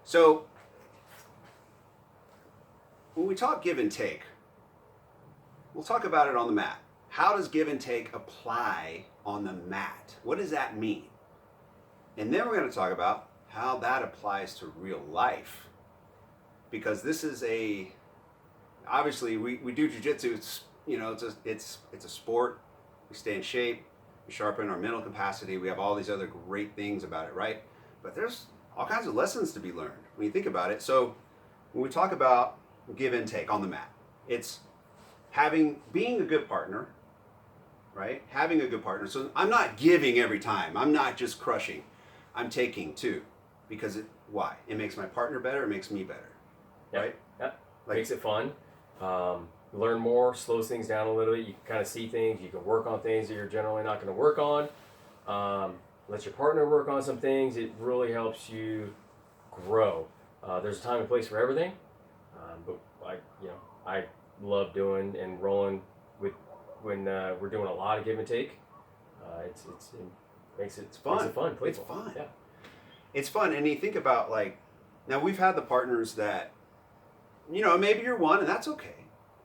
So when we talk give and take, we'll talk about it on the mat. How does give and take apply on the mat? What does that mean? And then we're going to talk about how that applies to real life. Because this is obviously we do jiu-jitsu, it's a sport. We stay in shape, we sharpen our mental capacity, we have all these other great things about it, right? But there's all kinds of lessons to be learned when you think about it. So when we talk about give and take on the mat, it's being a good partner, right? Having a good partner. So I'm not giving every time. I'm not just crushing. I'm taking too. Because why? It makes my partner better, it makes me better. Yep. Right? Yep. Makes it fun. Learn more, slows things down a little bit. You can kind of see things. You can work on things that you're generally not going to work on. Let your partner work on some things. It really helps you grow. There's a time and place for everything. But I love doing and rolling with when we're doing a lot of give and take. It makes it fun. Makes it fun. Playful. It's fun. Yeah. It's fun. And you think about now we've had the partners that, maybe you're one and that's okay.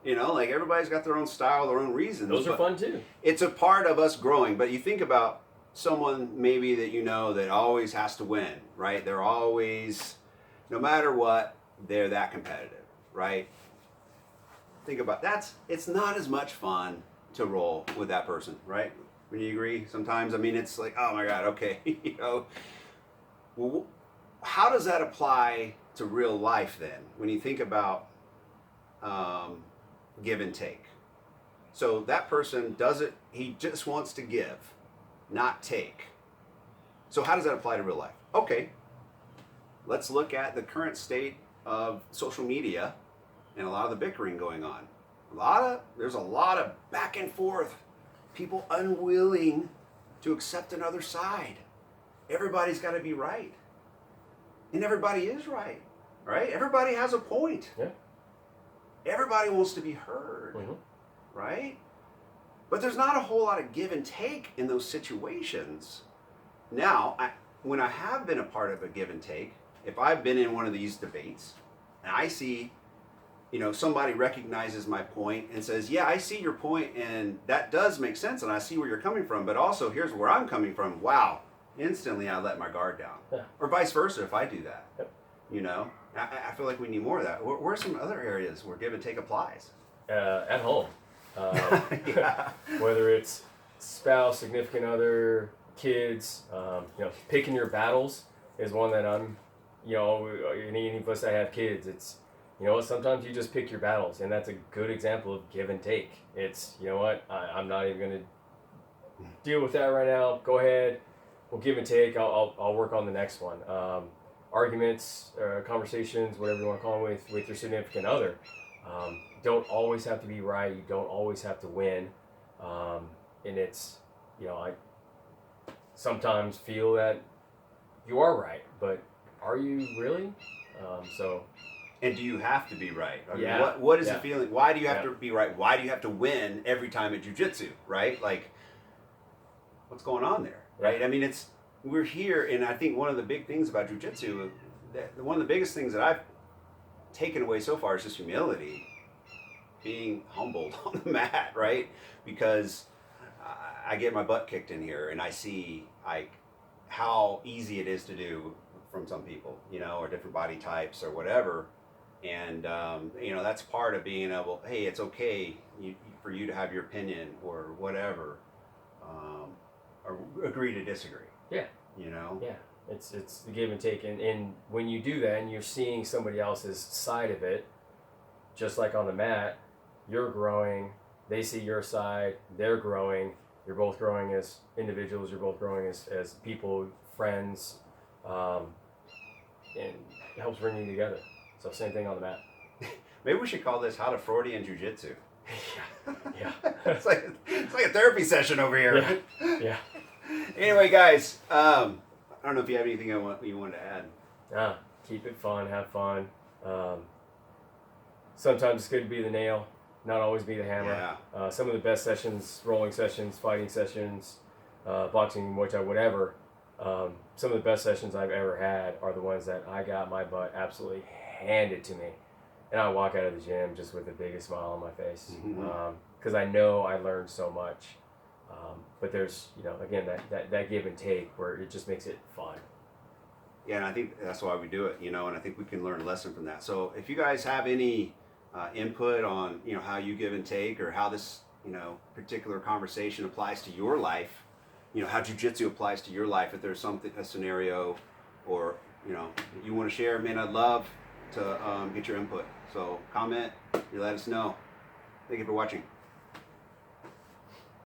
Everybody's got their own style, their own reasons. Those are fun too. It's a part of us growing. But you think about someone maybe that that always has to win, right? They're always, no matter what, they're that competitive, right? Think about it's not as much fun to roll with that person, right? Would you agree? Sometimes, it's like, oh my God, okay, Well, how does that apply to real life then? When you think about give and take. So that person he just wants to give, not take. So how does that apply to real life? Okay, let's look at the current state of social media and a lot of the bickering going on. There's a lot of back and forth, people unwilling to accept another side. Everybody's got to be right. And everybody is right? Everybody has a point. Yeah. Everybody wants to be heard, right? But there's not a whole lot of give and take in those situations. Now, when I have been a part of a give and take, if I've been in one of these debates and I see, somebody recognizes my point and says, yeah, I see your point and that does make sense and I see where you're coming from, but also here's where I'm coming from. Wow. Instantly I let my guard down. Yeah. Or vice versa if I do that. Yep. I feel like we need more of that. Where are some other areas where give and take applies? At home. Yeah. Whether it's spouse, significant other, kids, picking your battles is one that I'm, any of us that have kids, it's, sometimes you just pick your battles, and that's a good example of give and take. It's, I'm not even going to deal with that right now. Go ahead. We'll give and take. I'll work on the next one. Arguments, conversations, whatever you want to call them with your significant other. Don't always have to be right. You don't always have to win. And it's, I sometimes feel that you are right, but are you really? And do you have to be right? Yeah. What is the feeling? Why do you have to be right? Why do you have to win every time at jiu-jitsu, right? What's going on there, right? We're here, and I think one of the big things about jiu-jitsu, one of the biggest things that I've taken away so far is just humility, being humbled on the mat, right? Because I get my butt kicked in here, and I see how easy it is to do from some people, or different body types or whatever. And that's part of being able. Hey, it's okay for you to have your opinion or whatever, or agree to disagree. Yeah. Yeah. It's the give and take, and when you do that, and you're seeing somebody else's side of it, just like on the mat, you're growing. They see your side. They're growing. You're both growing as individuals. You're both growing as people, friends, and it helps bring you together. So same thing on the mat. Maybe we should call this "How to Freudian Jiu-Jitsu." Yeah. it's like a therapy session over here. Yeah. Anyway, guys, I don't know if you have anything you wanted to add. Keep it fun. Have fun. Sometimes it's good to be the nail, not always be the hammer. Yeah. Some of the best sessions, rolling sessions, fighting sessions, boxing, Muay Thai, whatever, some of the best sessions I've ever had are the ones that I got my butt absolutely handed to me, and I walk out of the gym just with the biggest smile on my face, because I know I learned so much. But there's, again, that give and take where it just makes it fun. Yeah, and I think that's why we do it, and I think we can learn a lesson from that. So if you guys have any input on, how you give and take, or how this, particular conversation applies to your life, how jiu-jitsu applies to your life, if there's a scenario, or, you want to share, man, I'd love to get your input. So comment, you let us know. Thank you for watching.